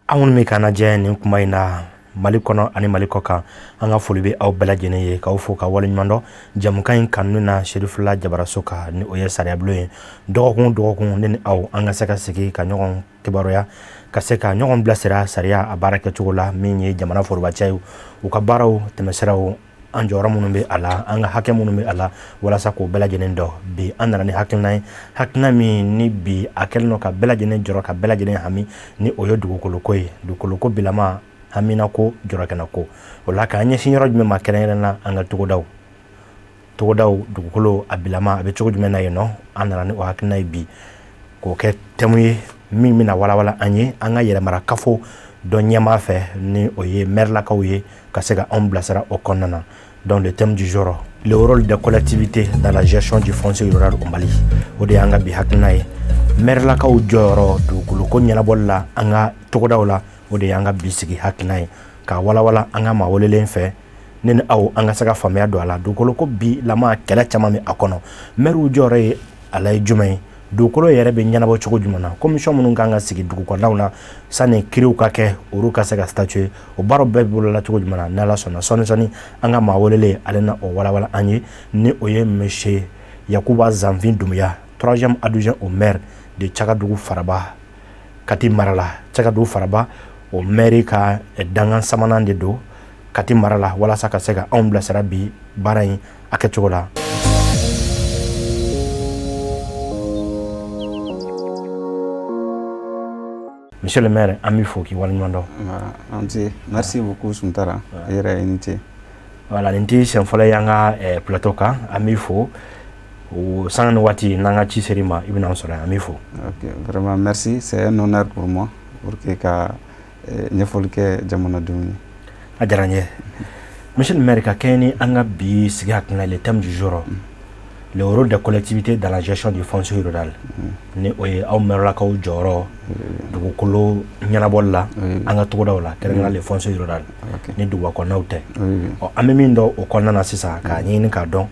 Anw me kana jɛ nin kuma in na Mali kɔnɔ ani Mali kɔ kan an ka foli bɛ aw bɛɛ lajɛlen ye k'aw fo ka waleɲuman dɔn jamukan in kanu na Serifula Jabaraso kan ni o ye sariya bulon ye dɔgɔkun ne ni aw an ka se ka sigi ka ɲɔgɔn kibaruya ka se ka ɲɔgɔn bilasira sariya a baara kɛcogo la min ye jamana forobacɛ ye u ka baaraw tɛmɛsiraw an jɔyɔrɔ minnu bɛ a la an ka hakɛ minnu bɛ a la walasa k'o bɛɛ lajɛlen dɔn bi an nana ni hakilina ye hakilina min ni bi a kɛlen don ka bɛɛ lajɛlen jɔrɔ ka bɛɛ lajɛlen hami ni o ye dugukoloko ye dugukoloko bilama hamina ko jɔrɔkɛna ko o la k'an ɲɛsin yɔrɔ jumɛn ma kɛrɛnkɛrɛnnen na an ka togodaw dugukolo a bilama a bɛ cogo jumɛn na yen nɔ an nana ni o hakilina ye bi k'o kɛ thème ye min bɛna walawala an ye an ka yɛrɛmarakafo dɔ ɲɛmaa fɛ ni o ye mairelakaw ye ka se ka anw bilasira o kɔnɔna na donc le thème du jour le rôle des collectivités dans la gestion du foncier rural au Mali o de y'an ka bi hakilina ye mairelakaw jɔyɔrɔ dugukoloko ɲɛnabɔli la an ka togodaw la o de y'an ka bi sigi hakilina ye ka walawala an ka maa welelen fɛ ne ni aw an ka se ka faamuya don a la dugukoloko bi lama kɛlɛ caman bɛ a kɔnɔ mairiw jɔyɔrɔ ye a la ye jumɛn ye dugukolo yɛrɛ bɛ ɲɛnabɔ cogo jumɛn na commission minnu kan ka sigi dugukɔnɔnaw na sani kiriw ka kɛ olu ka se ka statuer o baaraw bɛɛ bolola cogo jumɛn na n'Ala sɔnna sɔni an ka maa welelen ale na o walawala an ye ni o ye monsieur Yakuba Zanfin Doumbouya 3e adjoint au maire de Cagadugu Faraba Kati mara la Cagadugu Faraba o maire ka dangan samanan de do Kati mara la walasa ka se ka anw bilasira bi baara in a kɛcogo la. Monsieur le maire, an b'i fo k'i waleɲuman dɔn. Merci beaucoup Suntara. Voilà, nin tɛ siɲɛ fɔlɔ ye an ka plateau kan an b'i fo o sanga ni waati n'an ka ci ser'i ma i bɛna an sɔrɔ yan an b'i fo. Ok, vraiment merci, c'est un honneur pour moi pour que ka ɲɛfɔli kɛ jamanadenw ye. A diyara n ye. Monsieur le maire, ka kɛɲɛ ni an ka bi sigi hakilina le thème du jour le rôle des collectivités dans la gestion du foncier rural ni o ye aw mairelakaw jɔyɔrɔ dugukolo ɲɛnabɔli la an ka togodaw la kɛrɛnkɛrɛnnen le foncier rural ni duguba kɔnɔnaw tɛ an bɛ min dɔn o kɔnɔna na sisan k'a ɲɛɲini k'a dɔn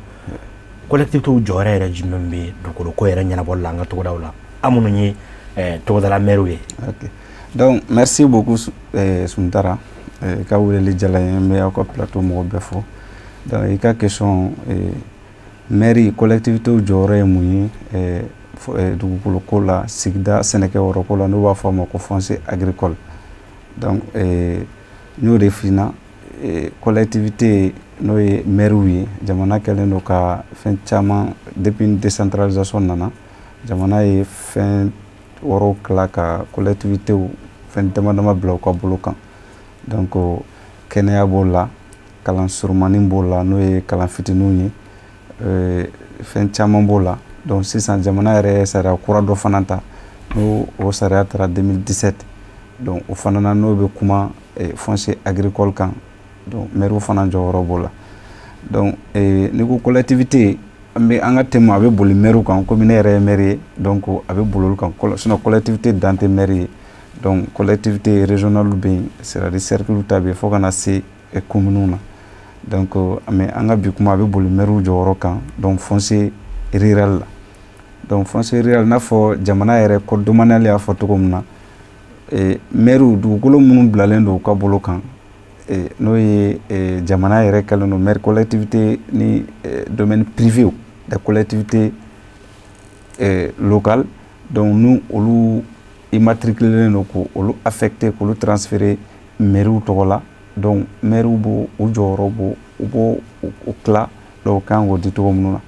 collectivitéw jɔyɔrɔ yɛrɛ jumɛn bɛ dugukoloko yɛrɛ ɲɛnabɔli la an ka togodaw la an minnu ye togodala maires ye. Donc merci beaucoup Suntara ka weleli diyala n ye n bɛ aw ka plateau mɔgɔ bɛɛ fo donc i ka question mairie collectivitéw jɔyɔrɔ ye mun ye dugukoloko la sigida sɛnɛkɛyɔrɔko la n'u b'a fɔ a ma ko foncier agricole donc n y'o de f'i ɲɛna collectivité n'o ye mairiw ye jamana kɛlen don ka fɛn caman depuis ni décentralisation nana jamana ye fɛn wɔɔrɔw tila ka collectivitéw fɛn dama dama bila u ka bolo kan donc kɛnɛya b'o la kalan surunmanin b'o la n'o ye kalan fitininw ye fɛn caman b'o la donc sisan jamana yɛrɛ ye sariya kura dɔ fana ta n'o o sariya taara 2017 donc o fana na n'o bɛ kuma foncier agricole kan donc mairiw fana jɔyɔrɔ b'o la donc ni ko collectivité an ka thème a bɛ boli mairiw kan komi ne yɛrɛ ye maire ye donc a bɛ boli olu kan sinon collectivité dan tɛ maire ye donc collectivité régionale bɛ yen c'est-à-dire cercle ta bɛ yen fo ka na se communes na donc mais an ka bi kuma a bɛ boli mairiw jɔyɔrɔ kan donc foncier rural la donc foncier rural n'a fɔ jamana yɛrɛ code domanial y'a fɔ cogo min na mairiw dugukolo minnu bilalen don u ka bolo kan n'o ye jamana yɛrɛ kɛlen don maire collectivité ni domaine privé des collectivités locales donc nu olu immatriculé don ko olu affecté k'olu transféré mairiw tɔgɔ la donc mairiw b'o u jɔyɔrɔ u b'o tila dɔw kan k'o di cogo minnu na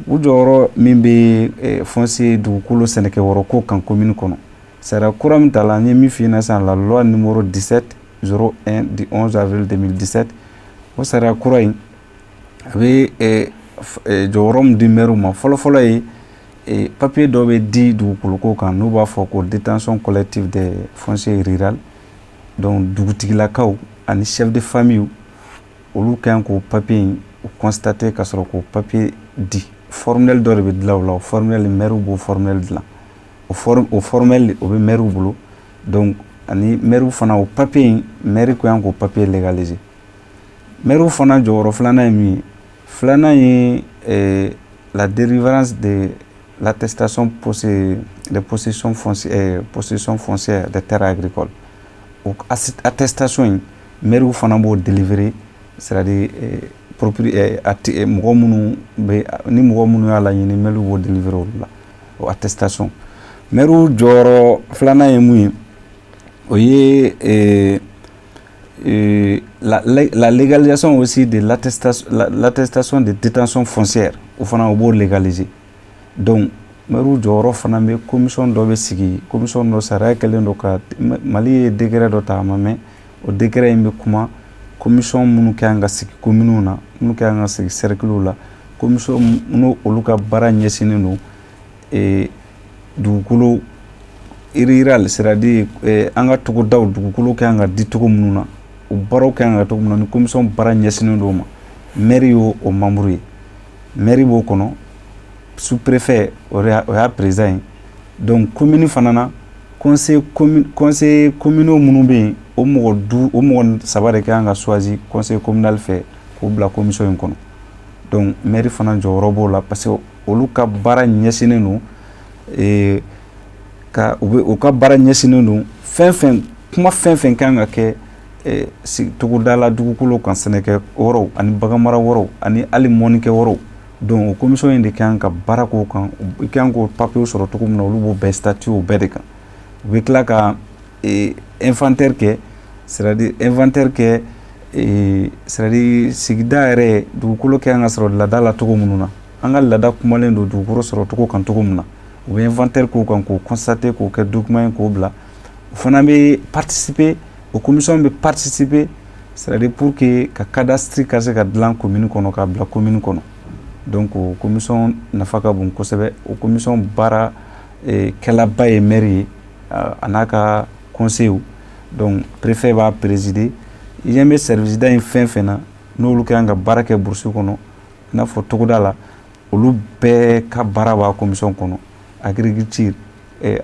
u jɔyɔrɔ min bɛ foncier dugukolo sɛnɛkɛyɔrɔko kan commune kɔnɔ sariya kura min ta la n ye min f'i ɲɛna sisan la loi numéro 1701 du 11 avril 2017 o sariya kura in a bɛ jɔyɔrɔ min di mairiw ma fɔlɔfɔlɔ ye papier dɔ bɛ di dugukoloko kan n'u b'a fɔ ko détention collective des fonciers rural donc dugutigilakaw ani chef de famille olu kan k'o papier in constater ka sɔrɔ k'o papier di formel dɔ de bɛ dilan o la o formel mairiw b'o formel dilan o formel o bɛ mairiw bolo donc ani mairiw fana o papier in maire kan k'o papier légaliser mairiw fana jɔyɔrɔ filanan ye min ye filanan ye la délivrance de l'attestation de possession foncière des terres agricoles o attestation in maire fana b'o délivrer c'est-à-dire mɔgɔ minnu bɛ ni mɔgɔ minnu y'a laɲini maire b'o délivrer olu la o attestation maire jɔyɔrɔ filanan ye mun ye o ye la légalisation aussi de l'attestation de détention foncière o fana o b'o légaliser donc maire jɔyɔrɔ fana bɛ commission dɔ bɛ sigi commission dɔ sariya kɛlen don ka Mali ye décret dɔ ta a ma mɛn o décret in bɛ kuma commission minnu ka kan ka sigi communes na minnu ka kan ka sigi cercles la commission minnu olu ka baara ɲɛsinnen don dugukolo rural c'est-à-dire an ka togodaw dugukolo ka kan ka di cogo minnu na o baaraw ka kan ka cogo minnu na ni commission baara ɲɛsinnen don o ma maire y'o membre ye maire b'o kɔnɔ sous-préfet o y'a président ye donc commune fana na conseil communaux minnu bɛ yen o mɔgɔ saba de ka kan ka choisir conseil communal fɛ k'o bila commission in kɔnɔ donc maire fana jɔyɔrɔ b'o la parce que olu ka baara ɲɛsinnen don u ka baara ɲɛsinnen don kuma fɛn fɛn ka kan ka kɛ togoda la dugukolo kan sɛnɛkɛ wɔrɔw ani baganmara wɔrɔw ani hali mɔnikɛ wɔrɔw donc o commission in de ka kan ka baara k'o kan i ka kan k'o papier sɔrɔ cogo min na olu b'o bɛɛ statut o bɛɛ de kan u bɛ tila ka inventaire kɛ c'est-à-dire inventaire kɛ c'est-à-dire sigida yɛrɛ dugukolo ka kan ka sɔrɔ laada la cogo minnu na an ka laada kumalen don dugukolo sɔrɔ cogo kan cogo min na u bɛ inventaire k'o kan k'o constater k'o kɛ document ye k'o bila o fana bɛ participer o commission bɛ participer c'est-à-dire pour que ka cadastre ka se ka dilan commune kɔnɔ ka bila commune kɔnɔ donc o commission nafa ka bon kosɛbɛ o commission baara kɛlaba ye maire ye a n'a ka conseil donc préfet b'a présider i ɲɛ bɛ service da in fɛn fɛn na n'olu ka kan ka baara kɛ burusi kɔnɔ i n'a fɔ togoda la olu bɛɛ ka baara b'a commission kɔnɔ agriculture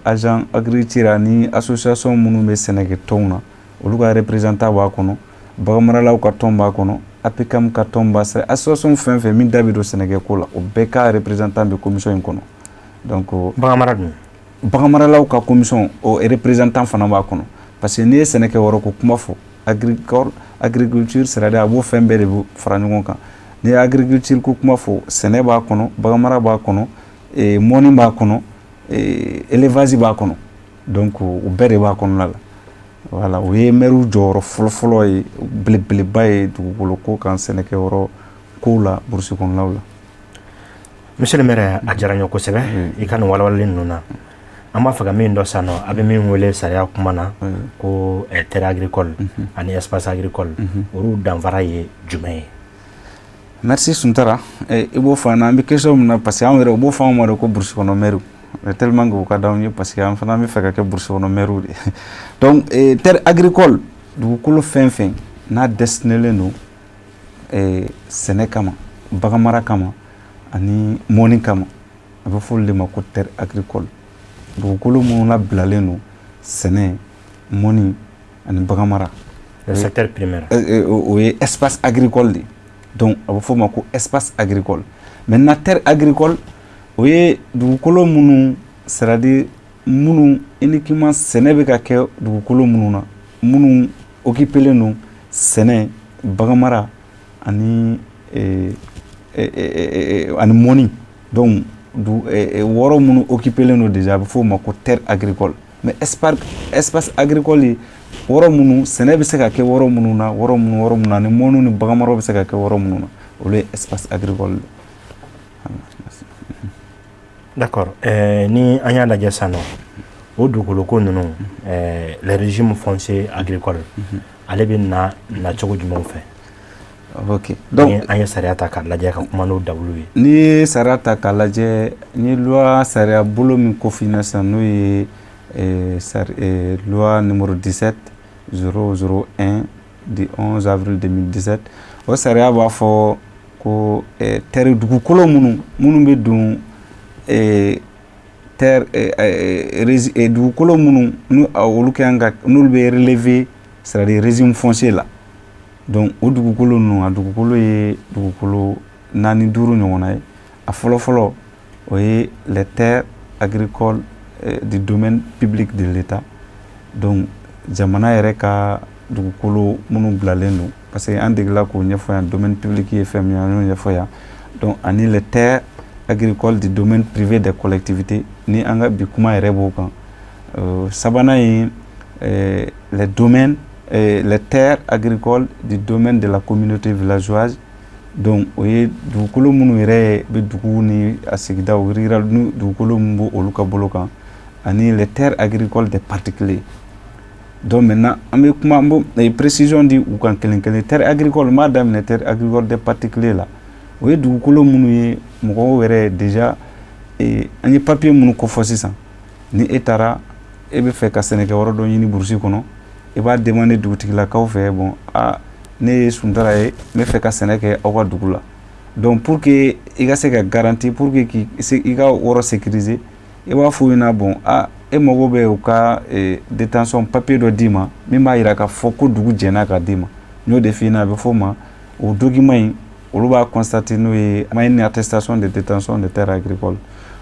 agent agriculture ani association minnu bɛ sɛnɛkɛ tɔnw na olu ka représentant b'a kɔnɔ baganmaralaw ka tɔn b'a kɔnɔ APCAM ka tɔn b'a sɛnɛ association fɛn fɛn min da bɛ don sɛnɛkɛko la o bɛɛ ka représentant bɛ commission in kɔnɔ donc baganmaralaw ka commission o représentant fana b'a kɔnɔ parce que n'i ye sɛnɛkɛ wɔrɔ ko kuma fɔ agriculture c'est-à-dire a b'o fɛn bɛɛ de bɛ fara ɲɔgɔn kan n'i ye agriculture ko kuma fɔ sɛnɛ b'a kɔnɔ baganmara b'a kɔnɔ mɔni b'a kɔnɔ élevage b'a kɔnɔ donc o bɛɛ de b'a kɔnɔna la voilà o ye maire jɔyɔrɔ fɔlɔfɔlɔ ye belebeleba ye dugukolo ko kan sɛnɛkɛ yɔrɔ kow la burusi kɔnɔnaw la. Monsieur le maire a diyara n ye kosɛbɛ i ka nin walawalali ninnu na an b'a fɛ ka min dɔ san nɔ a bɛ min wele sariya kuma na ko terre agricole ani espace agricole olu danfara ye jumɛn ye. Merci Suntara i b'o fɔ an na an bɛ question min na parce que an yɛrɛ u b'o fɔ anw ma de ko burusi kɔnɔ maire tellement que o ka d'anw ye parce que an fana bɛ fɛ ka kɛ burusi kɔnɔ maire de donc terre agricole dugukolo fɛn fɛn n'a destinelen don sɛnɛ kama baganmara kama ani mɔni kama a bɛ fɔ olu de ma ko terre agricole dugukolo minnu labilalen don sɛnɛ mɔni ani baganmara le secteur primaire o ye espace agricole de donc a bɛ fɔ o ma ko espace agricole maintenant terre agricole o ye dugukolo minnu c'est-à-dire minnu uniquement sɛnɛ bɛ ka kɛ dugukolo minnu na minnu occupelen don sɛnɛ baganmara ani mɔni donc wɔrɔ minnu occupelen don déjà a bɛ fɔ o ma ko terre agricole mais espace agricole ye wɔrɔ minnu sɛnɛ bɛ se ka kɛ wɔrɔ minnu na ani mɔniw ni baganmaraw bɛ se ka kɛ wɔrɔ minnu na olu ye espace agricole. D'accord ni an y'a lajɛ sisan nɔ o dugukoloko ninnu le régime foncier agricole ale bɛ na cogo jumɛnw fɛ. Ok donc an ye sariya ta k'a lajɛ ka kuma n'o dawulu ye. N'i ye sariya ta k'a lajɛ n ye loi sariya bolo min kofina sisan n'o ye loi numéro 17/001 du 11 avril 2017 o sariya b'a fɔ ko terre dugukolo minnu bɛ don terre dugukolo minnu olu kan ka n'olu bɛ relever c'est-à-dire régime foncier la donc o dugukolo ninnu a dugukolo ye dugukolo 4-5 ɲɔgɔnna ye a fɔlɔfɔlɔ o ye les terres agricoles du domaine public de l'État donc jamana yɛrɛ ka dugukolo minnu bilalen don parce que an degela k'o ɲɛfɔ yan domaine public ye fɛn min ye an y'o ɲɛfɔ yan donc ani les terres agricoles du domaine privé des collectivités ni an ka bi kuma yɛrɛ b'o kan sabanan ye les domaines les terres agricoles du domaine de la communauté villageoise donc o ye dugukolo minnu yɛrɛ bɛ dugu ni a sigidaw rural dugukolo min b'o olu ka bolo kan ani les terres agricoles des particuliers donc maintenant an bɛ kuma an bɛ précision di u kan kelen kelen terre agricole m'a daminɛ terre agricole des particuliers la o ye dugukolo minnu ye mɔgɔw yɛrɛ déjà an ye papier minnu kofɔ sisan ni e taara e bɛ fɛ ka sɛnɛkɛ yɔrɔ dɔ ɲini burusi kɔnɔ i b'a demander dugutigilakaw fɛ bon ne ye Suntara ye n bɛ fɛ ka sɛnɛ kɛ aw ka dugu la donc pour que i ka se ka garantie pour que i ka yɔrɔ sécuriser i b'a fɔ u ɲɛna bon e mago bɛ u ka détention papier dɔ d'i ma min b'a jira k'a fɔ ko dugu jɛnna ka d'i ma n y'o de f'i ɲɛna a bɛ fɔ o ma o document in olu b'a constater n'o ye une attestation de détention de terre agricole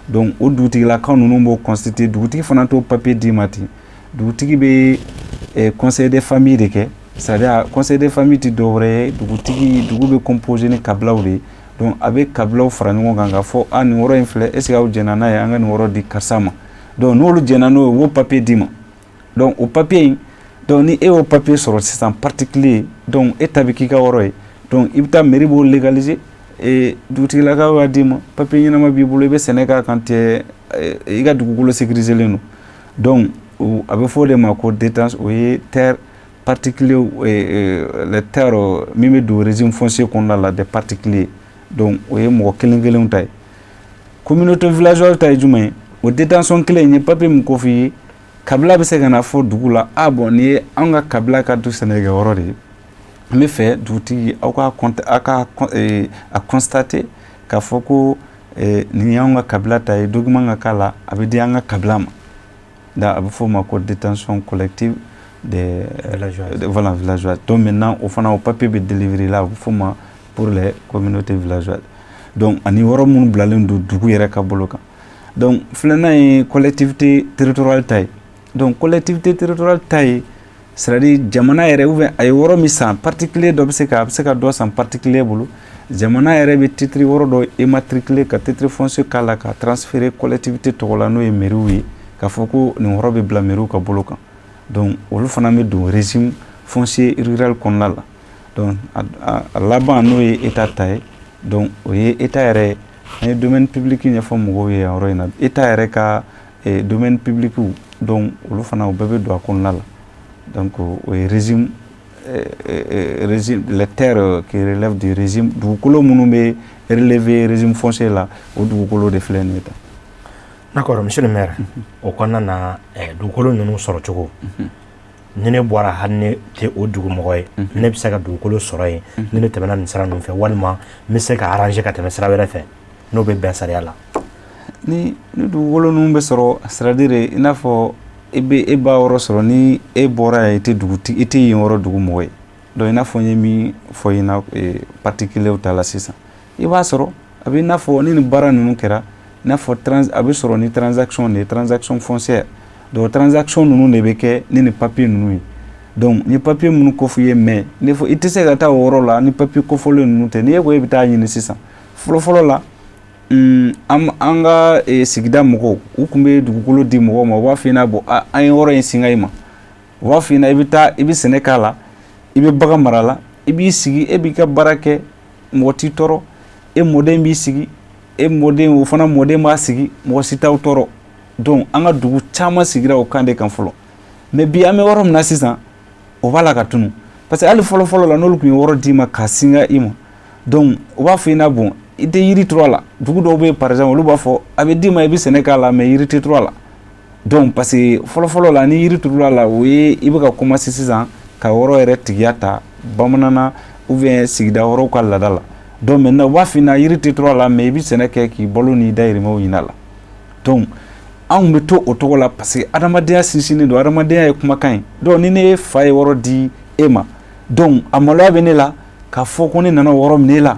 donc o dugutigilakaw ninnu b'o constater dugutigi fana t'o papier d'i ma ten dugutigi bɛ conseil de famille de kɛ c'est-à-dire conseil de famille ti dɔ wɛrɛ ye dugu bɛ composer ni kabilaw de ye donc a bɛ kabilaw fara ɲɔgɔn kan k'a fɔ nin yɔrɔ in filɛ est ce que aw jɛnna n'a ye an ka nin yɔrɔ di karisa ma donc n'olu jɛnna n'o ye o papier d'i ma donc o papier in donc ni e y'o papier sɔrɔ sisan particulier donc e ta bɛ k'i ka yɔrɔ ye donc i bɛ taa mairie b'o légaliser dugutigilakaw y'a d'i ma papier ɲɛnama b'i bolo i bɛ sɛnɛ k'a kan i ka dugukolo sécurisé len don donc a bɛ fɔ o de ma ko détention o ye terre particulier les terres min bɛ don régime foncier kɔnɔna la des particuliers donc o ye mɔgɔ kelen kelenw ta ye communauté villageoise ta ye jumɛn ye o détention kelen in ye papier min ko f'i ye kabila bɛ se ka na fɔ dugu la bon nin ye an ka kabila ka du sɛnɛkɛ yɔrɔ de ye an bɛ fɛ dugutigi aw ka constater k'a fɔ ko nin y'anw ka kabila ta ye document ka k'a la a bɛ di an ka kabila ma da a bɛ fɔ o ma ko détention collective des villageois donc maintenant o fana o papier bɛ délivrer la a bɛ fɔ o ma pour les communautés villageoises donc ani yɔrɔ minnu bilalen don dugu yɛrɛ ka bolo kan donc filanan ye collectivité territoriale ta ye donc collectivité territoriale ta ye c'est-à-dire jamana yɛrɛ ou bien a ye yɔrɔ min san particulier dɔ bɛ se ka dɔ san particulier bolo jamana yɛrɛ bɛ titre yɔrɔ dɔ immatriculé ka titre foncier k'a la ka transférer collectivité tɔgɔ la n'o ye mairie ye k'a fɔ ko nin yɔrɔ bɛ bila mairie ka bolo kan donc olu fana bɛ don régime foncier rural kɔnɔna la donc a laban n'o ye état ta ye donc o ye état yɛrɛ an ye domaine public ɲɛfɔ mɔgɔw ye yan yɔrɔ in na état yɛrɛ ka domaine public donc olu fana o bɛɛ bɛ don a kɔnɔna la donc o ye régime les terres qui relèvent du régime dugukolo minnu bɛ relever régime foncier la o dugukolo de filɛ nin ye tan. D'accord, monsieur le maire o kɔnɔna na dugukolo ninnu sɔrɔ cogo ni ne bɔra hali ne tɛ o dugumɔgɔ ye ne bɛ se ka dugukolo sɔrɔ yen ni ne tɛmɛna nin sira ninnu fɛ walima n bɛ se ka arranger ka tɛmɛ sira wɛrɛ fɛ n'o bɛ bɛn sariya la. Ni dugukolo ninnu bɛ sɔrɔ c'est-à-dire i n'a fɔ e b'a yɔrɔ sɔrɔ ni e bɔra yan i tɛ yen yɔrɔ dugumɔgɔ ye donc i n'a fɔ n ye min fɔ i na particulier ta la sisan i b'a sɔrɔ a bɛ i n'a fɔ ni nin baara ninnu kɛra i n'a fɔ a bɛ sɔrɔ ni transaction de ye transaction foncière donc transaction ninnu de bɛ kɛ ni nin papier ninnu ye donc ni papier minnu ko f'i ye mais i tɛ se ka taa o yɔrɔ la ni papier kofɔlen ninnu tɛ ni e ko e bɛ taa ɲini sisan fɔlɔ la an ka sigida mɔgɔw u tun bɛ dugukolo di mɔgɔw ma u b'a f'i ɲɛna bon an ye yɔrɔ in singa i ma u b'a f'i ɲɛna i bɛ sɛnɛ k'a la i bɛ bagan mara la i b'i sigi e b'i ka baara kɛ mɔgɔ t'i tɔɔrɔ e mɔden b'i sigi o fana mɔden b'a sigi mɔgɔ si t'aw tɔɔrɔ donc an ka dugu caman sigira o kan de kan fɔlɔ mais bi an bɛ yɔrɔ min na sisan o b'a la ka tunu parce que hali fɔlɔ la n'olu tun ye yɔrɔ d'i ma k'a singa i ma donc u b'a f'i ɲɛna bon i tɛ yiri turu a la dugu dɔw bɛ yen par exemple olu b'a fɔ a bɛ d'i ma i bɛ sɛnɛ k'a la mais yiri tɛ turu a la donc parce que fɔlɔ la ni yiri turula la o ye i bɛ ka commencer sisan ka yɔrɔ yɛrɛ tigiya ta bamanan na ou bien sigida wɛrɛw ka laada la donc maintenant u b'a f'i ɲɛna yiri tɛ turu a la mais i bɛ sɛnɛ kɛ k'i balo n'i dahirimɛw ɲini a la donc anw bɛ to o cogo la parce que adamadenya sinsinnen don adamadenya ye kumakan ye donc ni ne fa ye yɔrɔ di e ma donc a maloya bɛ ne la k'a fɔ ko ne nana yɔrɔ minɛ e la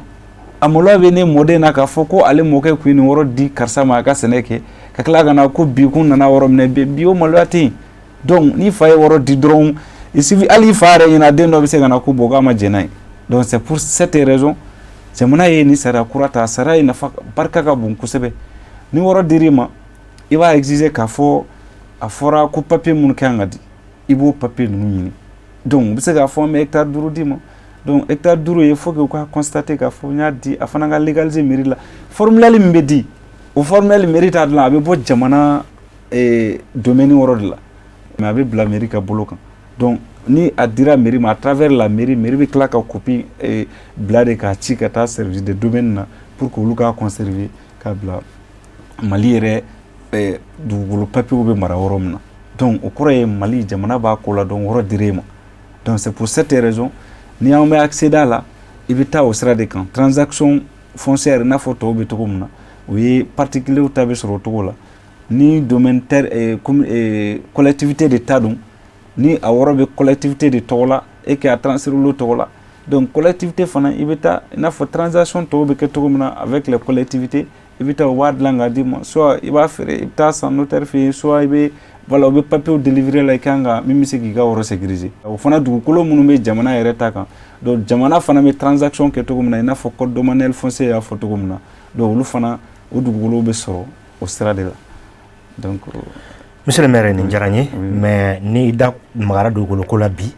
a maloya bɛ ne mɔden na k'a fɔ ko ale mɔkɛ tun ye nin yɔrɔ di karisa ma a ka sɛnɛ kɛ ka tila ka na ko bi kun nana yɔrɔ minɛ bi o maloya tɛ yen donc ni fa ye wɔrɔ di dɔrɔn il suffit hali fa yɛrɛ ɲɛna den dɔ bɛ se ka na ko bɔ k'a ma jɛn n'a ye donc c'est pour cette raison jamana ye ni sariya kura ta sariya ye nafa barika ka bon kosɛbɛ ni wɔrɔ dir'i ma i b'a exiger k'a fɔ a fɔra ko papier minnu kan ka di i b'o papier ninnu ɲini donc u bɛ se k'a fɔ an bɛ hectare 5 d'i ma donc hectare 5 ye faut que u ka constater k'a fɔ n y'a di a fana ka légaliser mairie la formulaire min bɛ di o formulaire mairie t'a dilan a bɛ bɔ jamana domaine wɔrɔ de la mais a bɛ bila mairie ka bolo kan donc ni a dira mairie ma à travers la mairie bɛ tila ka copie bila de k'a ci ka taa service de domaine na pour que olu k'a conserver k'a bila Mali yɛrɛ dugukolo papier bɛ mara yɔrɔ min na donc o kɔrɔ ye Mali jamana b'a ko la donc wɔrɔ dir'e ma donc c'est pour cette raison ni an bɛ accéder a la i bɛ taa o sira de kan transaction foncière i n'a fɔ tɔw bɛ cogo min na o ye particulier ta bɛ sɔrɔ o cogo la ni domaine collectivité de ta don ni a wɔrɔ bɛ collectivité de tɔgɔ la et que a transférer olu tɔgɔ la donc collectivité fana i bɛ taa i n'a fɔ transaction tɔw bɛ kɛ cogo min na avec les collectivités i bɛ taa o b'a dilan k'a d'i ma soit i b'a feere i bɛ taa san notaire fɛ yen soit i bɛ voilà o bɛ papier délivrer la i kan ka min bɛ se k'i ka yɔrɔ sécuriser o fana dugukolo minnu bɛ jamana yɛrɛ ta kan donc jamana fana bɛ transaction kɛ cogo min na i n'a fɔ code domanial foncier y'a fɔ cogo min na donc olu fana o dugukolo bɛ sɔrɔ o sira de la donc monsieur le maire nin diyara n ye mais ni i da magara dugukolo ko la bi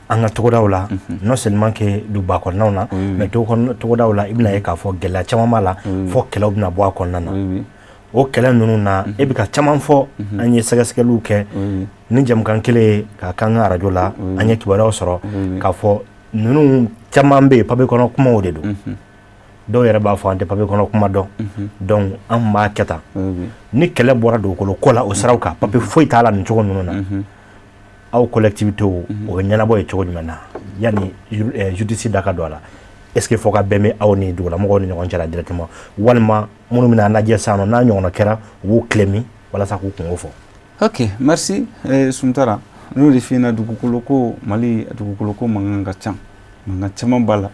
an ka togodaw la non seulement que duguba kɔnɔnaw na mais togodaw la i bɛna ye k'a fɔ gɛlɛya caman b'a la fɔ kɛlɛw bɛna bɔ a kɔnɔna na o kɛlɛ ninnu na e bɛ ka caman fɔ an ye sɛgɛsɛgɛliw kɛ ni jamukan kelen ka kan ka radio la an ye kibaruyaw sɔrɔ k'a fɔ ninnu caman bɛ yen papier kɔnɔ kumaw de don dɔw yɛrɛ b'a fɔ an tɛ papier kɔnɔ kuma dɔn donc an b'a kɛ tan ni kɛlɛ bɔra dugukolo ko la o siraw kan papier foyi t'a la nin cogo ninnu na aw collectivité o bɛ ɲɛnabɔ ye cogo jumɛn na yanni justice da ka don a la est-ce que fɔ ka bɛn bɛ aw ni dugulamɔgɔw ni ɲɔgɔn cɛ la directement walima minnu bɛna lajɛ sisan nɔ n'a ɲɔgɔnna kɛra u b'u tile min walasa k'u kungo fɔ. ok merci Suntara n'o de f'i ɲɛna dugukolo ko Mali dugukolo ko mankan ka ca mankan caman b'a la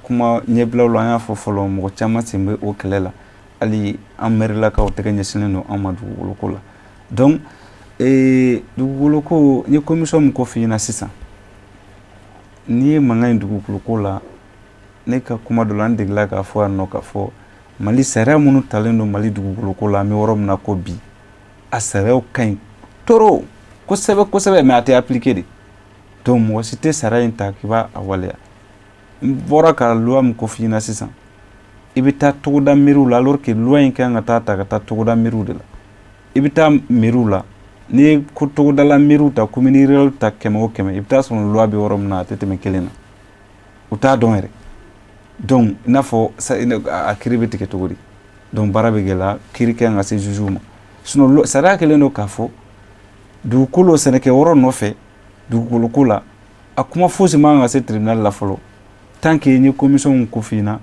kuma ɲɛbilaw la an y'a fɔ fɔlɔ mɔgɔ caman sen bɛ o kɛlɛ la hali an mɛrilakaw tɛgɛ ɲɛsinnen don an ma dugukolo ko la donc dugukolo ko n ye commission min ko f'i ɲɛna sisan n'i ye mankan ye dugukolo ko la ne ka kuma dɔ la an degela k'a fɔ yan nɔ k'a fɔ Mali sariya minnu talen don Mali dugukolo ko la an bɛ yɔrɔ min na ko bi a sariyaw ka ɲi trop kosɛbɛ kosɛbɛ mais a tɛ appliquer de donc mɔgɔ si tɛ sariya in ta k'i b'a waleya n bɔra ka loi min ko f'i ɲɛna sisan i bɛ taa togoda mairies la alors que loi in kan ka taa ta ka taa togoda mairies de la i bɛ taa mairies la n'i ye ko togodala mairies ta commune rurale ta 100 o 100 i bɛ taa sɔrɔ loi bɛ yɔrɔ min na a tɛ tɛmɛ 1 na u t'a dɔn yɛrɛ donc i n'a fɔ a kiiri bɛ tigɛ cogo di donc baara bɛ gɛlɛya kiiri kan ka se juge ma sinon sariya kɛlen don k'a fɔ dugukolo sɛnɛkɛyɔrɔ nɔfɛ dugukolo ko la a kuma fosi man kan ka se tribunal la fɔlɔ tant que n ye commission min ko f'i ɲɛna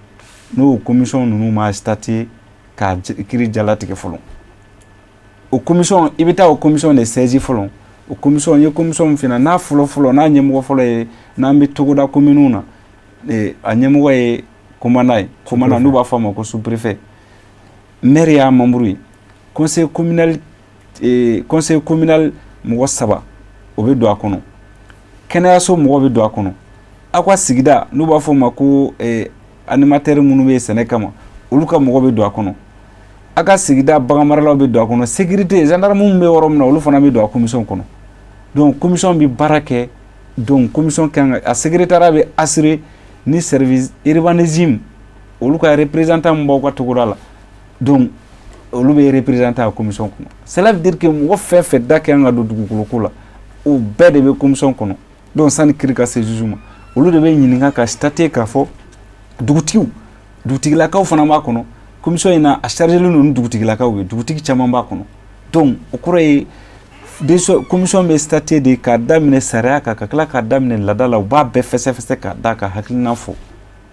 n'o commission ninnu ma statuer ka kiiri jalatigɛ fɔlɔ o commission i bɛ taa o commission de saisir fɔlɔ o commission n ye commission min f'i ɲɛna n'a fɔlɔ n'a ɲɛmɔgɔ fɔlɔ ye n'an bɛ togoda communew na a ɲɛmɔgɔ ye commandant ye commandant n'u b'a fɔ a ma ko sous-préfet maire y'a membre ye conseil communal mɔgɔ 3 o bɛ don a kɔnɔ kɛnɛyaso mɔgɔ bɛ don a kɔnɔ aw ka sigida n'u b'a fɔ o ma ko animateur minnu bɛ sɛnɛ kama olu ka mɔgɔ bɛ don a kɔnɔ aw ka sigida baganmaralaw bɛ don a kɔnɔ sécurité gendarme minnu bɛ yɔrɔ min na olu fana bɛ don a commission kɔnɔ donc commission bɛ baara kɛ donc commission kan a secrétariat bɛ assurer ni service urbanisme olu ka représentant min b'aw ka togoda la donc olu bɛ représenté a commission kɔnɔ cela veut dire que mɔgɔ fɛn fɛn da kɛ an ka don dugukolo ko la o bɛɛ de bɛ commission kɔnɔ donc sani kiiri ka se juge ma olu de bɛ ɲininka ka statuer k'a fɔ dugutigilakaw fana b'a kɔnɔ commission in na a chargé len don ni dugutigilakaw ye dugutigi caman b'a kɔnɔ donc o kɔrɔ ye commission bɛ statuer de k'a daminɛ sariya kan ka tila k'a daminɛ laada la u b'a bɛɛ fɛsɛfɛsɛ k'a da ka hakilina fɔ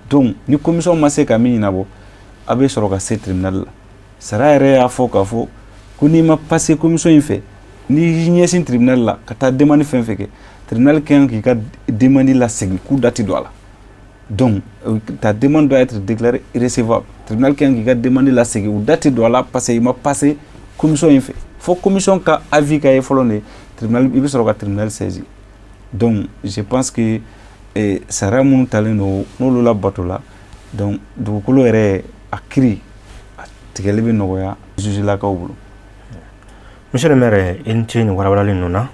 donc ni commission ma se ka min ɲɛnabɔ a bɛ sɔrɔ ka se tribunal la sariya yɛrɛ y'a fɔ k'a fɔ ko n'i ma passer commission in fɛ n'i ɲɛsin tribunal la ka taa demande fɛn fɛn kɛ tribunal kan k'i ka demande lasegin k'u date don a la donc ta demande doit être déclarée irrecevable tribunal kan k'i ka demande lasegin u date don a la parce que i ma passer commission in fɛ fo commission ka avis ka ye fɔlɔ de tribunal il bɛ sɔrɔ ka tribunal saisi donc je pense que sariya minnu talen don n'olu labato la donc dugukolo yɛrɛ a kiiri a tigɛli bɛ nɔgɔya juge lakaw bolo. Monsieur le maire i ni ce nin walawalali ninnu na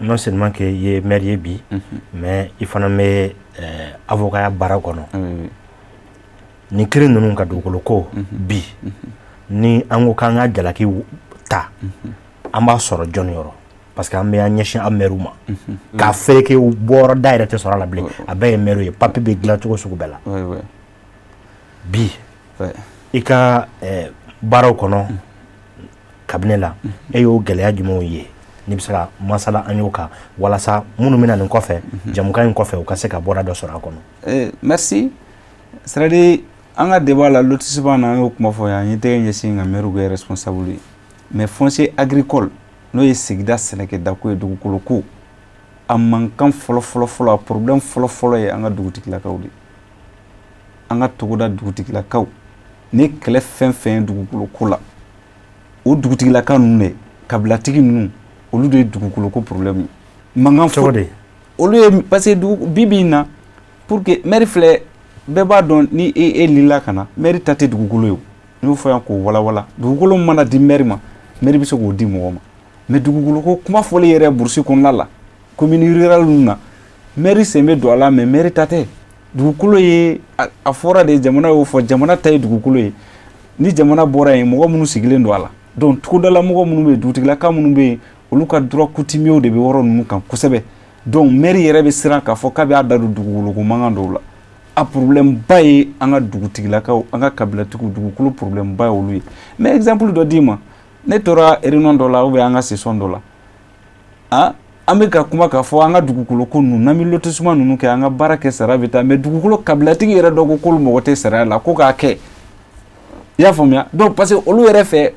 non seulement que i ye maire ye bi mais i fana bɛ avocaya baara kɔnɔ nin kiiri ninnu ka dugukolo ko bi ni an ko k'an ka jalaki ta an b'a sɔrɔ jɔnni yɔrɔ parce que an bɛ an ɲɛsin an maire ma k'a fereke bɔyɔrɔ da yɛrɛ tɛ sɔrɔ a la bilen a bɛɛ ye maire ye papier bɛ dilan cogo sugu bɛɛ la bi i ka baaraw kɔnɔ cabinet la e y'o gɛlɛya jumɛnw ye n'i bɛ se ka masala an y'o kan walasa minnu bɛna nin kɔfɛ jamukan in kɔfɛ u ka se ka bɔda dɔ sɔrɔ a kɔnɔ. Merci c'est-à-dire an ka débat la lotissement na an y'o kuma fɔ yan n ye tɛgɛ ɲɛsin ka maire kɛ responsable ye mais foncier agricole n'o ye sigida sɛnɛkɛdako ye dugukolo ko a mankan fɔlɔ a problème fɔlɔ ye an ka dugutigilakaw de an ka togoda dugutigilakaw ni kɛlɛ fɛn fɛn ye dugukolo ko la o dugutigilaka ninnu de kabilatigi ninnu olu de ye dugukolo ko problème ye mankan fɔ olu ye parce que bibi in na pour que maire filɛ bɛɛ b'a dɔn ni e lila ka na maire ta tɛ dugukolo ye o n y'o fɔ yan k'o walawala dugukolo mana di maire ma maire bɛ se k'o di mɔgɔ ma mais dugukolo ko kuma fɔli yɛrɛ burusi kɔnɔna la commune rurale ninnu na maire sen bɛ don a la mais maire ta tɛ dugukolo ye a fɔra de jamana y'o fɔ jamana ta ye dugukolo ye ni jamana bɔra yen mɔgɔ minnu sigilen don a la donc togodala mɔgɔ minnu bɛ yen dugutigilaka minnu bɛ yen olu ka droit coutumier de bɛ yɔrɔ ninnu kan kosɛbɛ donc maire yɛrɛ bɛ siran k'a fɔ k'a bɛ a da don dugukolo ko mankan dɔw la a problème ba ye an ka dugutigilakaw an ka kabilatigiw dugukolo problème ba ye olu ye mais exemple dɔ d'i ma ne tora réunion dɔ la ou bien an ka session dɔ la an bɛ ka kuma k'a fɔ an ka dugukolo ko ninnu n'an bɛ lotissement ninnu kɛ an ka baara kɛ sariya bɛ taa mais dugukolo kabilatigi yɛrɛ dɔ ko k'olu mago tɛ sariya la ko k'a kɛ i y'a faamuya donc parce que olu yɛrɛ fɛ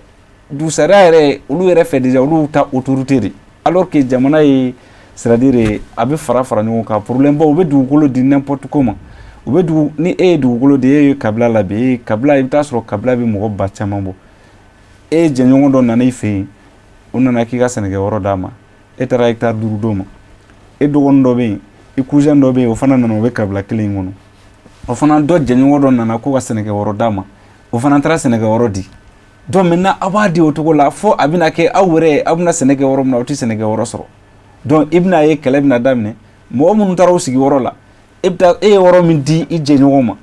du sariya yɛrɛ olu yɛrɛ fɛ déjà olu ta autorité de alors que jamana ye c'est-à-dire a bɛ fara ɲɔgɔn kan problème ba u bɛ dugukolo di n'importe comment u bɛ dugu ni e ye dugukolo di e ye kabila labɛn e ye kabila i bɛ taa sɔrɔ kabila bɛ mɔgɔ ba caman bɔ e ye jɛɲɔgɔn dɔ nana i fɛ yen o nana k'i ka sɛnɛkɛyɔrɔ d'a ma e taara hectare 5 d'o ma e dɔgɔnin dɔ bɛ yen i cousin dɔ bɛ yen o fana nana o bɛ kabila kelen in kɔnɔ o fana dɔ jɛɲɔgɔn dɔ nana k'o ka sɛnɛkɛyɔrɔ d'a ma o fana taara sɛnɛkɛyɔrɔ di donc maintenant aw b'a di o cogo la fo a bɛna kɛ aw yɛrɛ aw bɛna sɛnɛ kɛ yɔrɔ min na aw tɛ sɛnɛkɛyɔrɔ sɔrɔ donc i bɛna ye kɛlɛ bɛna daminɛ mɔgɔ minnu taara o sigiyɔrɔ la e ye yɔrɔ min di i jɛɲɔgɔn ma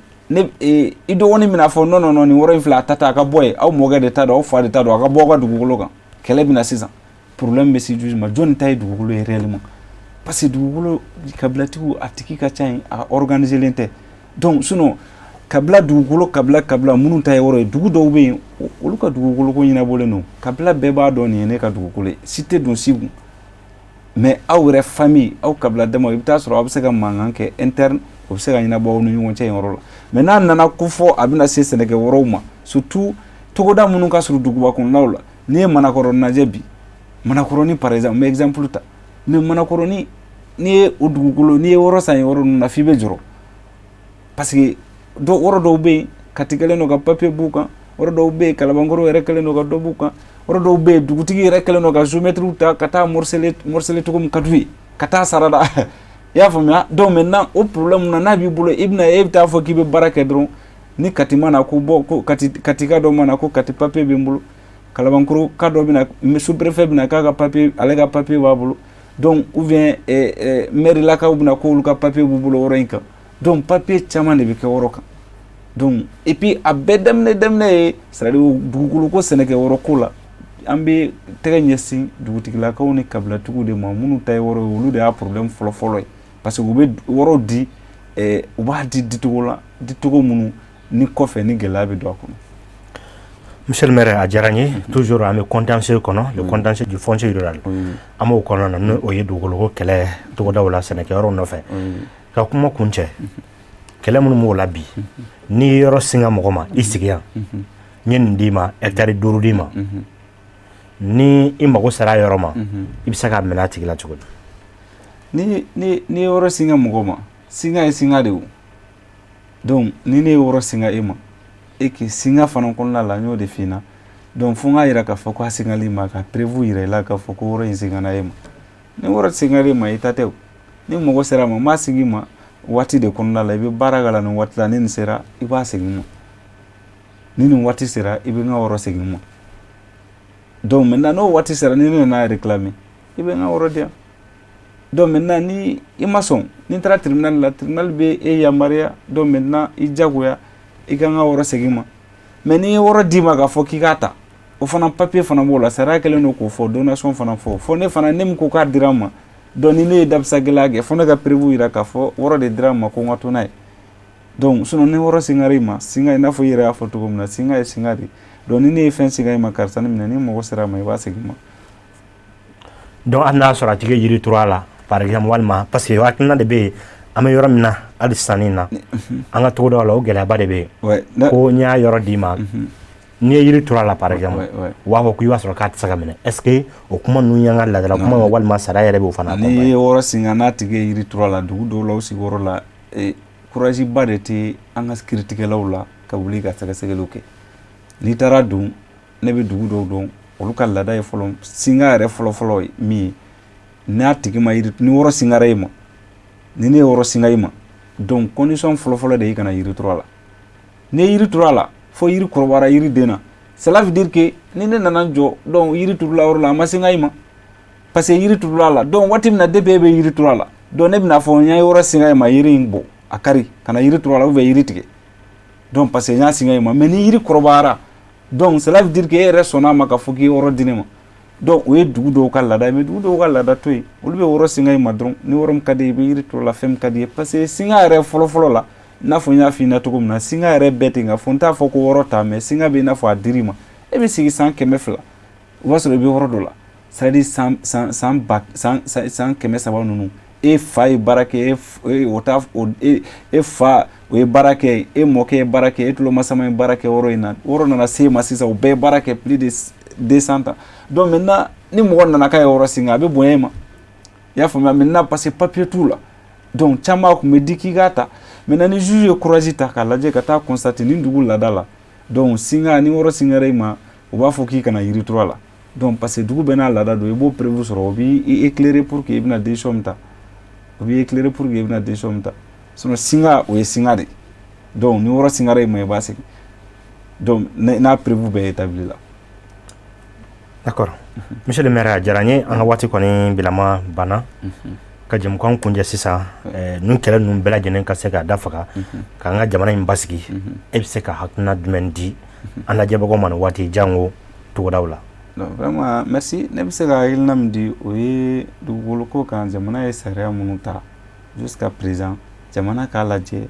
i dɔgɔnin bɛna fɔ non nin yɔrɔ in filɛ a ta a ka bɔ yen aw mɔkɛ de ta don aw fa de ta don a ka bɔ aw ka dugukolo kan kɛlɛ bɛna sisan problème bɛ se juge ma jɔnni ta ye dugukolo ye réellement parce que dugukolo kabilatigiw a tigi ka ca yen a organisé len tɛ donc sinon kabila dugukolo kabila minnu ta ye yɔrɔ ye dugu dɔw bɛ yen olu ka dugukolo ko ɲɛnabɔlen don kabila bɛɛ b'a dɔn nin ye ne ka dugukolo ye si tɛ don si kun mais aw yɛrɛ famille aw kabila dama i bɛ taa sɔrɔ aw bɛ se ka mankan kɛ interne o bɛ se ka ɲɛnabɔ aw ni ɲɔgɔn cɛ yen yɔrɔ la mais n'a nana ko fɔ a bɛna se sɛnɛkɛ wɛrɛw ma surtout togoda minnu ka surun duguba kɔnɔnaw la n'i ye Manakɔrɔni lajɛ bi Manakɔrɔni par exemple n bɛ exemple ta mais Manakɔrɔni n'i ye o dugukolo n'i ye yɔrɔ san yɔrɔ ninnu na f'i bɛ jɔrɔ parce que yɔrɔ dɔw bɛ yen Kati kɛlen don ka papier b'u kan yɔrɔ dɔw bɛ yen Kalabankɔrɔ yɛrɛ kɛlen don ka dɔ b'u kan yɔrɔ dɔw bɛ yen dugutigi yɛrɛ kɛlen don ka géomètre ta ka taa morceler cogo min ka d'u ye ka taa sarada i y'a faamuya donc maintenant o problème na n'a b'i bolo i bɛna e bɛ taa fɔ k'i bɛ baara kɛ dɔrɔn ni Kati ma na ko bɔ ko Kati ka dɔ ma na ko Kati papier bɛ n bolo Kalabankɔrɔ ka dɔ bɛna sous-préfet bɛna k'a ka papier ale ka papier b'a bolo donc ou bien maire lakaw bɛna k'olu ka papier b'u bolo yɔrɔ in kan donc papier caman de bɛ kɛ yɔrɔ kan donc et puis a bɛɛ daminɛ ye c'est-à-dire dugukolo ko sɛnɛkɛyɔrɔ ko la an bɛ tɛgɛ ɲɛsin dugutigilakaw ni kabilatigiw de ma minnu ta ye yɔrɔ ye olu de y'a problème fɔlɔ ye parce que u bɛ yɔrɔ di u b'a di dicogo minnu ni kɔfɛ ni gɛlɛya bɛ don a kɔnɔ. Monsieur le maire a diyara n ye toujours an bɛ contentieux kɔnɔ le contentieux du foncier rural an b'o kɔnɔna na n'o ye dugukolo ko kɛlɛ togodaw la sɛnɛkɛyɔrɔw nɔfɛ ka kuma kun cɛ kɛlɛ minnu b'o la bi n'i ye yɔrɔ singa mɔgɔ ma i sigi yan n ye nin d'i ma hectare 5 d'i ma ni i mago sera a yɔrɔ ma i bɛ se k'a minɛ a tigi la cogo di. ni ye yɔrɔ singa mɔgɔ ma singa ye singa de o donc ni ne ye yɔrɔ singa e ma et que singa fana kɔnɔna la n y'o de f'i ɲɛna donc fo nga yira k'a fɔ ko a singali ma ka prévu yira la k'a fɔ ko yɔrɔ in singana e ma ni yɔrɔ singali ma i ta tɛ ni mɔgɔ sera ma m'a sigi ma waati de kɔnɔna la i bɛ baara k'a la nin waati la ni nin sera i b'a segin ma ni nin waati sera i bɛ n ka yɔrɔ segin ma donc maintenant n'o waati sera ni ne nana réclamer i bɛ n ka yɔrɔ di yan donc maintenant ni i ma sɔn ni taara tribunal la tribunal bɛ e yamaruya donc maintenant i jagoya i ka n ka yɔrɔ segin ma mais ni ye yɔrɔ d'i ma k'a fɔ k'i k'a ta o fana papier fana b'o la sariya kɛlen don k'o fɔ donation fana fɔ fo ne fana ne min ko k'a dira n ma donc ni ne ye dabisa gɛlɛya kɛ fo ne ka prévu yira k'a fɔ yɔrɔ de dira n ma ko n ka to n'a ye donc sinon ni yɔrɔ singara i ma singa i n'a fɔ i yɛrɛ y'a fɔ cogo min na singa ye singa de donc ni ne ye fɛn singa i ma karisa ni minɛ ni mɔgɔ sera a ma i b'a segin ma donc hali n'a sɔrɔ a tigi yiri turu a la par exemple walima parce que hakilina de bɛ yen an bɛ yɔrɔ min na hali sisan nin na an ka togodaw la o gɛlɛyaba de bɛ yen ko n'i y'a yɔrɔ d'i ma n'i ye yiri turu a la par exemple u b'a fɔ ko i b'a sɔrɔ k'a tɛ se ka minɛ est ce que o kuma ninnu y'an ka laadala kuma ma walima sariya yɛrɛ b'o fana n'i ye yɔrɔ singa n'a tigi ye yiri turu a la dugu dɔw la o sigiyɔrɔ la courage ba de tɛ an ka kiiritigɛlaw la ka wuli ka sɛgɛsɛgɛliw kɛ n'i taara don ne bɛ dugu dɔw dɔn olu ka laada ye fɔlɔ singa yɛrɛ fɔlɔfɔlɔ ye min ye n'a tigi ma yiri ni yɔrɔ singara i ma ni ne ye yɔrɔ singa i ma donc condition fɔlɔfɔlɔ de ye i kana yiri turu a la ni ye yiri turu a la fo yiri kɔrɔbayara yiri den na cela veut dire que ni ne nana jɔ donc yiri turula yɔrɔ la a ma singa i ma parce que yiri turula a la donc waati min na depuis e bɛ yiri turu a la donc ne bɛna fɔ n y'a yɔrɔ singa i ma yiri in bɔ a kari kana yiri turu a la ou bien yiri tigɛ donc parce que n y'a singa i ma mais ni yiri kɔrɔbayara donc cela veut dire que e yɛrɛ sɔnna a ma k'a fɔ k'i ye yɔrɔ di ne ma donc o ye dugu dɔw ka laada ye mais dugu dɔw ka laada to yen olu bɛ yɔrɔ singa i ma dɔrɔn ni yɔrɔ min ka di ye i bɛ yiri turu a la fɛn min ka di ye parce que singa yɛrɛ fɔlɔfɔlɔ la i n'a fɔ n y'a f'i ɲɛna cogo min na singa yɛrɛ bɛɛ ten nka fo n t'a fɔ ko yɔrɔ ta mais singa bɛ i n'a fɔ a dir'i ma e bɛ sigi san 200 o b'a sɔrɔ i bɛ yɔrɔ dɔ la c'est à dire san 300 ninnu e fa ye baara kɛ e fa o ye baara kɛ e mɔkɛ ye baara kɛ e tulomasama ye baara kɛ yɔrɔ in na yɔrɔ nana se ma sisan o bɛɛ ye baara kɛ plus de 200 ans donc maintenant ni mɔgɔ nana k'a ye yɔrɔ singa a bɛ bonya i ma i y'a faamuya maintenant parce que papier t'u la donc caman tun bɛ di k'i k'a ta maintenant ni juge ye courage ta k'a lajɛ ka taa constater ni dugu laada la donc singa ni yɔrɔ singara i ma u b'a fɔ k'i kana yiri turu a la donc parce que dugu bɛɛ n'a laada don i b'o prévu sɔrɔ o b'i éclairer pour que i bɛna décision min ta o b'i éclairer pour que i bɛna décision min ta sinon singa o ye singa de donc ni yɔrɔ singara i ma i b'a segin donc n'a prévu bɛɛ établi la. D'accord. Monsieur le maire a diyara n ye an ka waati kɔni bilama banna ka jɛmukan kuncɛ sisan nin kɛlɛ ninnu bɛɛ lajɛlen ka se ka dafaga k'an ka jamana in basigi e bɛ se ka hakilina jumɛn di an lajɛbagaw ma nin waati jango togodaw la. Vraiment merci ne bɛ se ka hakilina min di o ye dugukolo ko kan jamana ye sariya minnu ta jusqu'à présent jamana k'a lajɛ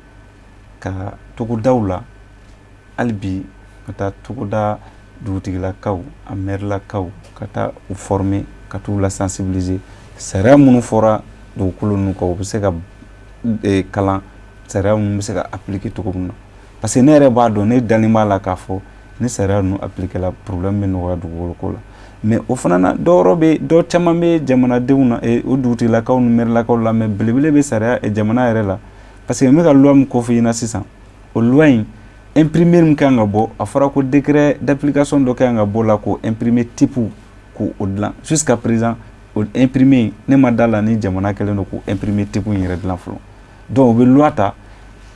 ka togodaw la hali bi ka taa togoda dugutigilakaw a mairelakaw ka taa u former ka t'u la sensibiliser sariya minnu fɔra dugukolo ninnu kan u bɛ se ka kalan sariya minnu bɛ se ka appliquer cogo min na parce que ne yɛrɛ b'a dɔn ne dalen b'a la k'a fɔ ni sariya ninnu appliquer la problème bɛ nɔgɔya dugukolo ko la mais o fana na dɔ caman bɛ jamanadenw na o dugutigilakaw ni mairelakaw la mais belebele bɛ sariya jamana yɛrɛ la parce que n bɛ ka loi min kɔfɛ i ɲɛna sisan o loi in imprimer min kan ka bɔ a fɔra ko décret d'application dɔ kan ka bɔ la k'o imprimer type k'o dilan jusqu'à présent o imprimer ne ma da la ni jamana kɛlen don k'o imprimer type in yɛrɛ dilan fɔlɔ donc o bɛ loi ta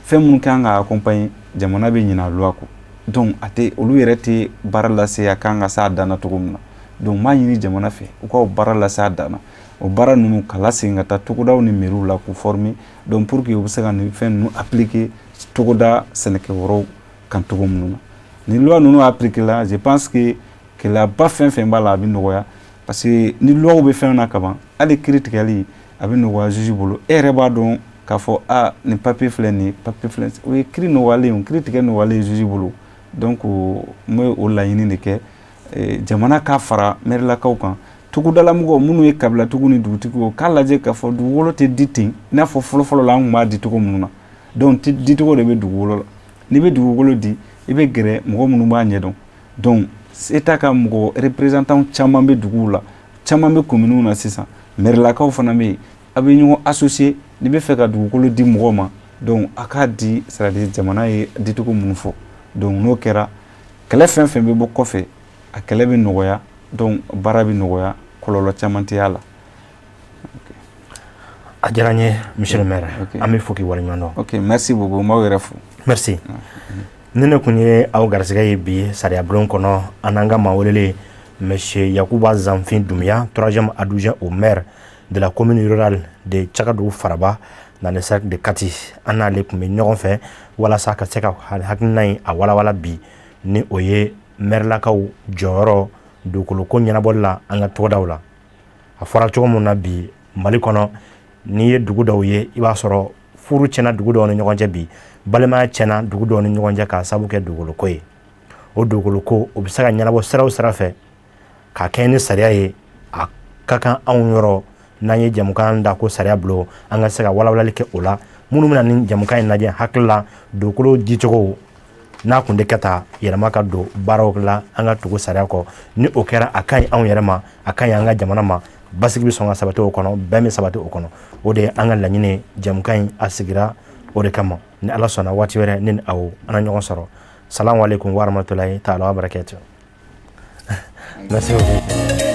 fɛn minnu kan ka accompagner jamana bɛ ɲinɛ loi kɔ donc a tɛ olu yɛrɛ tɛ baara lase a kan ka s'a dan na cogo min na donc n b'a ɲini jamana fɛ u ka o baara lase a dan na o baara ninnu ka lasegin ka taa togodaw ni mairies la k'u former donc pour que u bɛ se ka nin fɛn ninnu appliquer togoda sɛnɛkɛyɔrɔw kan cogo minnu na ni loi ninnu appliquer la je pense que gɛlɛyaba fɛn fɛn b'a la a bɛ nɔgɔya parce que ni loi bɛ fɛn na kaban hali kiiri tigɛli a bɛ nɔgɔya juge bolo e yɛrɛ b'a dɔn k'a fɔ nin papier filɛ nin ye papier filɛ o ye kiiri nɔgɔyalen ye kiiri tigɛ nɔgɔyalen ye juge bolo donc n bɛ o laɲini de kɛ jamana k'a fara mairelakaw kan togodalamɔgɔw minnu ye kabilatigiw ni dugutigiw k'a lajɛ k'a fɔ dugukolo tɛ di ten i n'a fɔ fɔlɔfɔlɔ la an tun b'a di cogo minnu na donc dicogo de bɛ dugukolo la n'i bɛ dugukolo di i bɛ gɛrɛ mɔgɔ minnu b'a ɲɛdɔn donc État ka mɔgɔ représentant caman bɛ duguw la caman bɛ communes na sisan mairelakaw fana bɛ yen a bɛ ɲɔgɔn associer n'i bɛ fɛ ka dugukolo di mɔgɔ ma donc a k'a di c'est à dire jamana ye dicogo minnu fɔ donc n'o kɛra kɛlɛ fɛn fɛn bɛ bɔ kɔfɛ a kɛlɛ bɛ nɔgɔya donc baara bɛ nɔgɔya kɔlɔlɔ caman tɛ y'a la. A diyara n ye monsieur le maire an bɛ fo k'i waleɲuman dɔn. ok merci beaucoup n b'aw yɛrɛ fo. merci ni ne kun ye aw garisɛgɛ ye bi sariya bulon kɔnɔ an n'an ka maa welelen monsieur Yakuba Zanfin Doumbia 3e adjoint au maire de la commune rurale de Tchagadougou Faraba dans le cercle de Kati an n'ale kun bɛ ɲɔgɔn fɛ walasa ka se ka hakilina in a walawala bi ni o ye mairelakaw jɔyɔrɔ dugukoloko ɲɛnabɔli la an ka togodaw la. A fɔra cogo min na bi Mali kɔnɔ n'i ye dugu dɔw ye i b'a sɔrɔ furu tiɲɛna dugu dɔw ni ɲɔgɔn cɛ bi balimaya tiɲɛna dugu dɔw ni ɲɔgɔn cɛ k'a sababu kɛ dugukoloko ye. O dugukoloko o bɛ se ka ɲɛnabɔ sira o sira fɛ k'a kɛ ni sariya ye a ka kan anw yɔrɔ n'an ye jamukan da ko sariya bulon an ka se ka walawalali kɛ o la minnu bɛna ni jamukan in lajɛ hakili la dugukolo dicogo n'a kun tɛ kɛ ta yɛlɛma ka don baaraw la an ka tugu sariya kɔ ni o kɛra a ka ɲi anw yɛrɛ ma a ka ɲi an ka jamana ma basigi bɛ sɔn ka sabati o kɔnɔ bɛn bɛ sabati o kɔnɔ o de ye an ka laɲini jamukan in a sigira o de kama ni ala sɔnna waati wɛrɛ ne ni aw an na ɲɔgɔn sɔrɔ salamu aleykum wa rahmatulahi taala wa barakatuh merci beaucoup